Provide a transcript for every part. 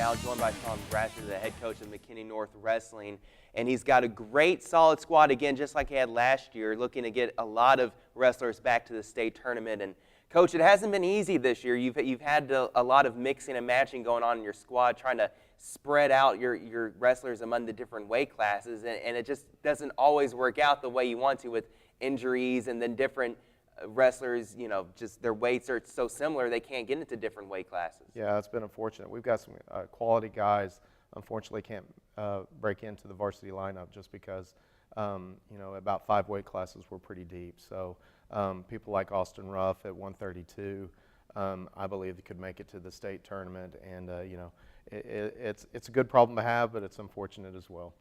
now, joined by Shawn Brasher, the head coach of McKinney North Wrestling. And he's got a great, solid squad, again, just like he had last year, looking to get a lot of wrestlers back to the state tournament. And, Coach, it hasn't been easy this year. You've had a lot of mixing and matching going on in your squad, trying to spread out your wrestlers among the different weight classes. And it just doesn't always work out the way you want to with injuries and then different wrestlers, just their weights are so similar they can't get into different weight classes. Yeah, it's been unfortunate. We've got some quality guys, unfortunately can't break into the varsity lineup just because, about 5 weight classes were pretty deep. So people like Austin Ruff at 132, I believe they could make it to the state tournament. And, it's a good problem to have, but it's unfortunate as well.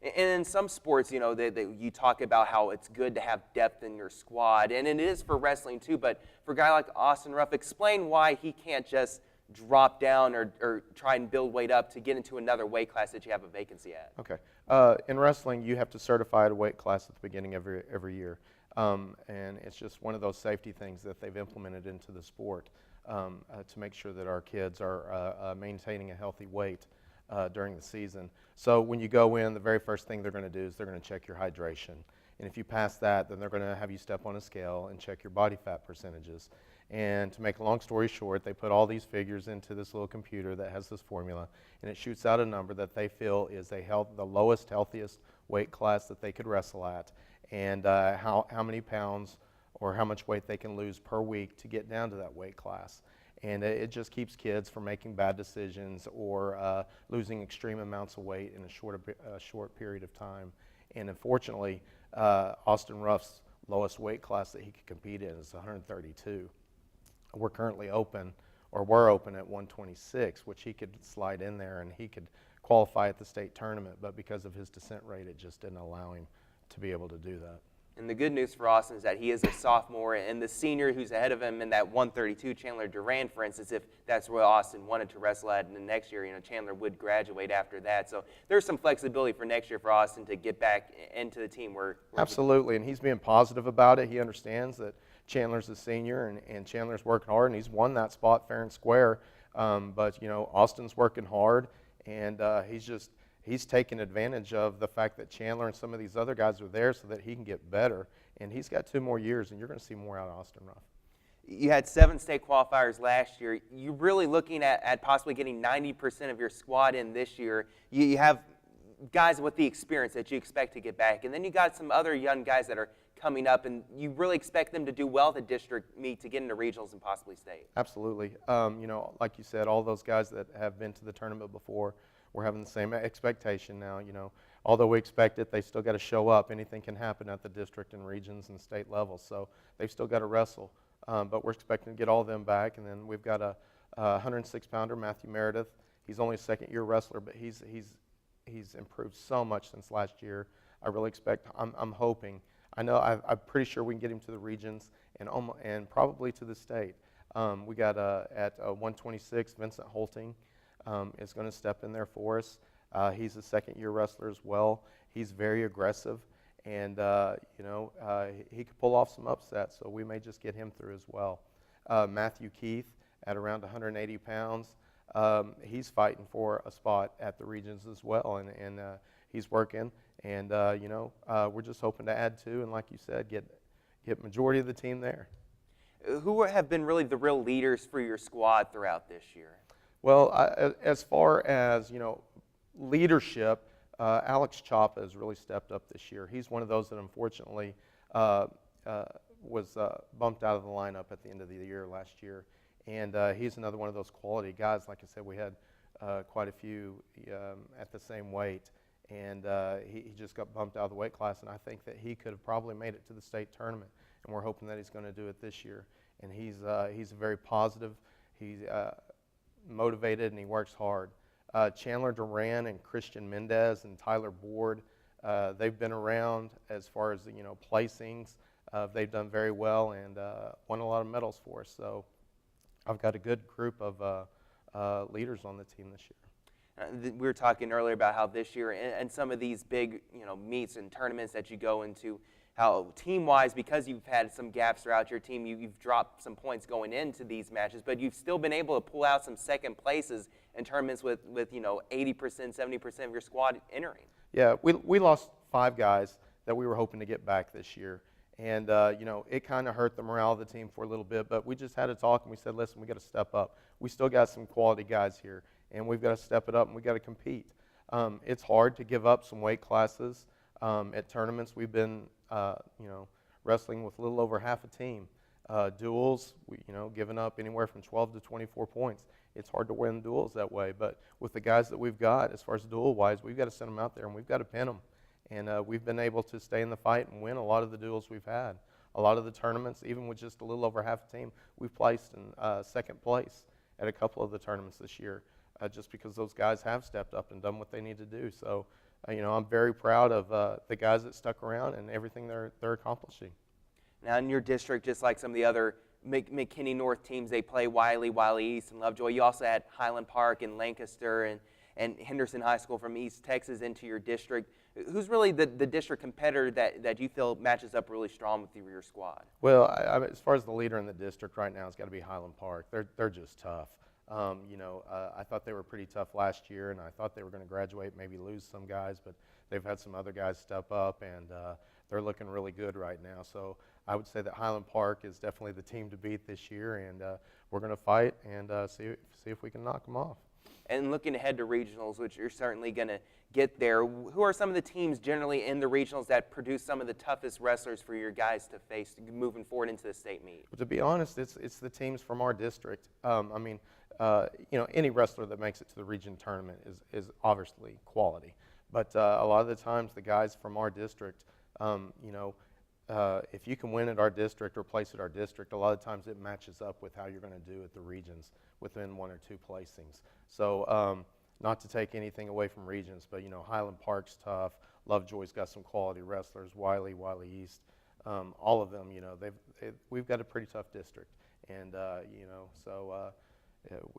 And in some sports, you talk about how it's good to have depth in your squad, and it is for wrestling too, but for a guy like Austin Ruff, explain why he can't just drop down or try and build weight up to get into another weight class that you have a vacancy at. Okay. In wrestling, you have to certify a weight class at the beginning of every year, and it's just one of those safety things that they've implemented into the sport to make sure that our kids are maintaining a healthy weight during the season. So when you go in, the very first thing they're going to do is they're going to check your hydration. And if you pass that, then they're going to have you step on a scale and check your body fat percentages. And to make a long story short, they put all these figures into this little computer that has this formula, and it shoots out a number that they feel is the lowest, healthiest weight class that they could wrestle at, and how many pounds or how much weight they can lose per week to get down to that weight class. And it just keeps kids from making bad decisions or losing extreme amounts of weight in a short period of time. And unfortunately, Austin Ruff's lowest weight class that he could compete in is 132. We're currently open, or we're open at 126, which he could slide in there and he could qualify at the state tournament. But because of his descent rate, it just didn't allow him to be able to do that. And the good news for Austin is that he is a sophomore, and the senior who's ahead of him in that 132, Chandler Durand, for instance, if that's where Austin wanted to wrestle at in the next year, Chandler would graduate after that. So there's some flexibility for next year for Austin to get back into the team. Absolutely, and he's being positive about it. He understands that Chandler's a senior, and Chandler's working hard, and he's won that spot fair and square. But, Austin's working hard, and he's taking advantage of the fact that Chandler and some of these other guys are there so that he can get better. And he's got 2 more years, and you're going to see more out of Austin Ruff. You had 7 state qualifiers last year. You're really looking at possibly getting 90% of your squad in this year. You have guys with the experience that you expect to get back. And then you got some other young guys that are coming up, and you really expect them to do well at the district meet to get into regionals and possibly state. Absolutely. Like you said, all those guys that have been to the tournament before, we're having the same expectation now. Although we expect it, they still got to show up. Anything can happen at the district and regions and state levels, so they've still got to wrestle. But we're expecting to get all of them back, and then we've got a 106-pounder, Matthew Meredith. He's only a second-year wrestler, but he's improved so much since last year. I really expect. I'm hoping. I'm pretty sure we can get him to the regions and probably to the state. We got at 126, Vincent Holting. Is going to step in there for us. He's a second-year wrestler as well. He's very aggressive, and he could pull off some upsets, so we may just get him through as well. Matthew Keith at around 180 pounds. He's fighting for a spot at the regions as well, and he's working, and we're just hoping to add to, and like you said, get majority of the team there. Who have been really the real leaders for your squad throughout this year? Well, as far as, leadership, Alex Chapa has really stepped up this year. He's one of those that unfortunately was bumped out of the lineup at the end of the year last year. And he's another one of those quality guys. Like I said, we had quite a few at the same weight. And he just got bumped out of the weight class. And I think that he could have probably made it to the state tournament. And we're hoping that he's going to do it this year. And he's very positive. He's motivated, and he works hard. Chandler Duran and Christian Mendez and Tyler Board, they've been around as far as placings. They've done very well and won a lot of medals for us. So I've got a good group of leaders on the team this year. We were talking earlier about how this year and some of these big, meets and tournaments that you go into, how team-wise, because you've had some gaps throughout your team, you've dropped some points going into these matches, but you've still been able to pull out some second places in tournaments with 80%, 70% of your squad entering. Yeah, we lost 5 guys that we were hoping to get back this year. And, it kind of hurt the morale of the team for a little bit, but we just had a talk and we said, listen, we got to step up. We still got some quality guys here, and we've got to step it up and we got to compete. It's hard to give up some weight classes. At tournaments, we've been, wrestling with a little over half a team. Duels, giving up anywhere from 12 to 24 points. It's hard to win duels that way, but with the guys that we've got, as far as duel-wise, we've got to send them out there and we've got to pin them. And we've been able to stay in the fight and win a lot of the duels we've had. A lot of the tournaments, even with just a little over half a team, we've placed in second place at a couple of the tournaments this year, just because those guys have stepped up and done what they need to do. So, I'm very proud of the guys that stuck around and everything they're accomplishing. Now, in your district, just like some of the other McKinney North teams, they play Wiley East, and Lovejoy. You also had Highland Park and Lancaster and Henderson High School from East Texas into your district. Who's really the district competitor that you feel matches up really strong with your squad? Well, as far as the leader in the district right now, it's got to be Highland Park. They're just tough. I thought they were pretty tough last year, and I thought they were going to graduate, maybe lose some guys, but they've had some other guys step up, and they're looking really good right now. So I would say that Highland Park is definitely the team to beat this year, and we're going to fight and see if we can knock them off. And looking ahead to regionals, which you're certainly going to get there, who are some of the teams generally in the regionals that produce some of the toughest wrestlers for your guys to face moving forward into the state meet? To be honest, it's the teams from our district. Any wrestler that makes it to the region tournament is obviously quality. But a lot of the times, the guys from our district, if you can win at our district or place at our district, a lot of times it matches up with how you're going to do at the regions within 1 or 2 placings. So not to take anything away from regions, but Highland Park's tough. Lovejoy's got some quality wrestlers. Wiley East, all of them. We've got a pretty tough district, and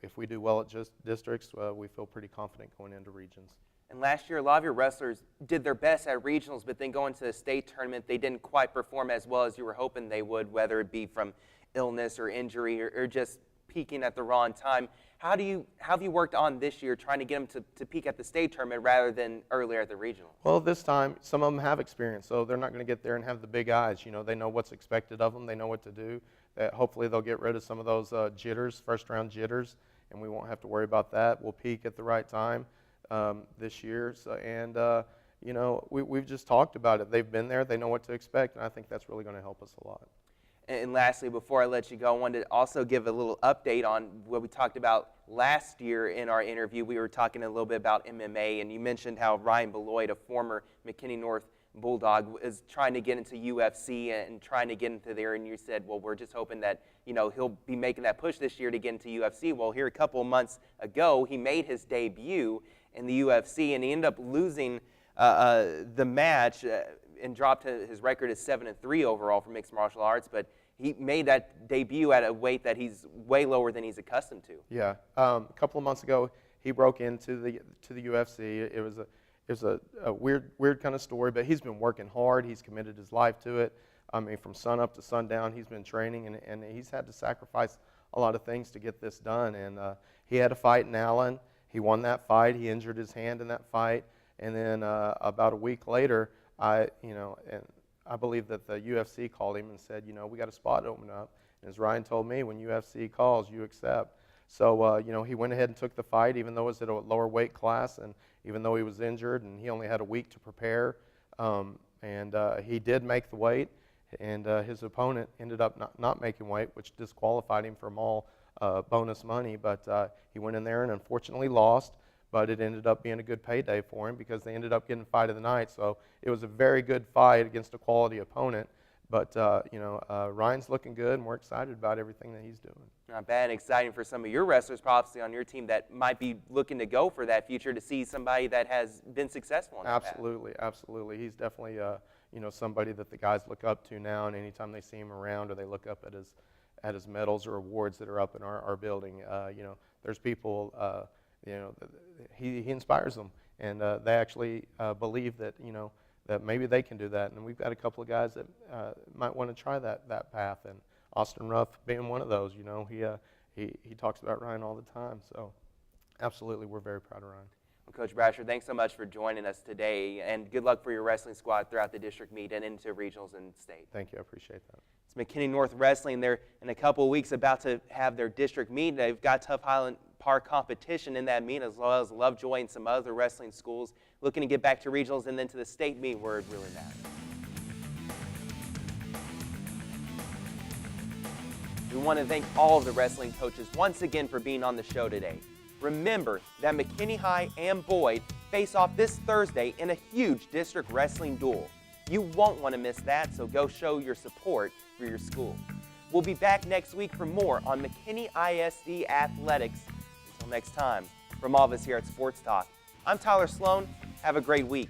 if we do well at just districts, we feel pretty confident going into regions. And last year, a lot of your wrestlers did their best at regionals, but then going to the state tournament, they didn't quite perform as well as you were hoping they would, whether it be from illness or injury or just peaking at the wrong time. How have you worked on this year trying to get them to peak at the state tournament rather than earlier at the regional? Well, this time, some of them have experience, so they're not going to get there and have the big eyes. They know what's expected of them. They know what to do. Hopefully, they'll get rid of some of those jitters, first-round jitters, and we won't have to worry about that. We'll peak at the right time this year. We've just talked about it. They've been there. They know what to expect, and I think that's really going to help us a lot. And lastly, before I let you go, I wanted to also give a little update on what we talked about last year in our interview. We were talking a little bit about MMA, and you mentioned how Ryan Beloit, a former McKinney North Bulldog, is trying to get into UFC and trying to get into there, and you said, well, we're just hoping that he'll be making that push this year to get into UFC. Well, here a couple of months ago, he made his debut in the UFC, and he ended up losing the match and dropped his record as 7-3 overall for mixed martial arts, but he made that debut at a weight that he's way lower than he's accustomed to. Yeah, a couple of months ago, he broke into the UFC. It was a weird kind of story, but he's been working hard. He's committed his life to it. From sun up to sundown, he's been training, and he's had to sacrifice a lot of things to get this done. And he had a fight in Allen. He won that fight. He injured his hand in that fight, and then about a week later, I believe that the UFC called him and said, we got a spot open up. And as Ryan told me, when UFC calls, you accept. So, he went ahead and took the fight, even though it was at a lower weight class, and even though he was injured, and he only had a week to prepare. He did make the weight, and his opponent ended up not making weight, which disqualified him from all bonus money. But he went in there and unfortunately lost. But it ended up being a good payday for him because they ended up getting fight of the night. So it was a very good fight against a quality opponent. But, Ryan's looking good, and we're excited about everything that he's doing. Not bad and exciting for some of your wrestlers, possibly on your team, that might be looking to go for that future to see somebody that has been successful in that path. Absolutely. He's definitely, somebody that the guys look up to now, and anytime they see him around or they look up at his medals or awards that are up in our building, there's people he inspires them, and they actually believe that that maybe they can do that. And we've got a couple of guys that might want to try that path, and Austin Ruff being one of those. He talks about Ryan all the time. So absolutely, we're very proud of Ryan. Well, Coach Brasher, thanks so much for joining us today, and good luck for your wrestling squad throughout the district meet and into regionals and state. Thank you. I appreciate that. It's McKinney North Wrestling. They're in a couple of weeks about to have their district meet. They've got Tough Highland Park competition in that meet, as well as Lovejoy and some other wrestling schools looking to get back to regionals and then to the state meet where it really matters. We want to thank all of the wrestling coaches once again for being on the show today. Remember that McKinney High and Boyd face off this Thursday in a huge district wrestling duel. You won't want to miss that, so go show your support for your school. We'll be back next week for more on McKinney ISD athletics. Until next time, from all of us here at Sports Talk, I'm Tyler Sloan. Have a great week.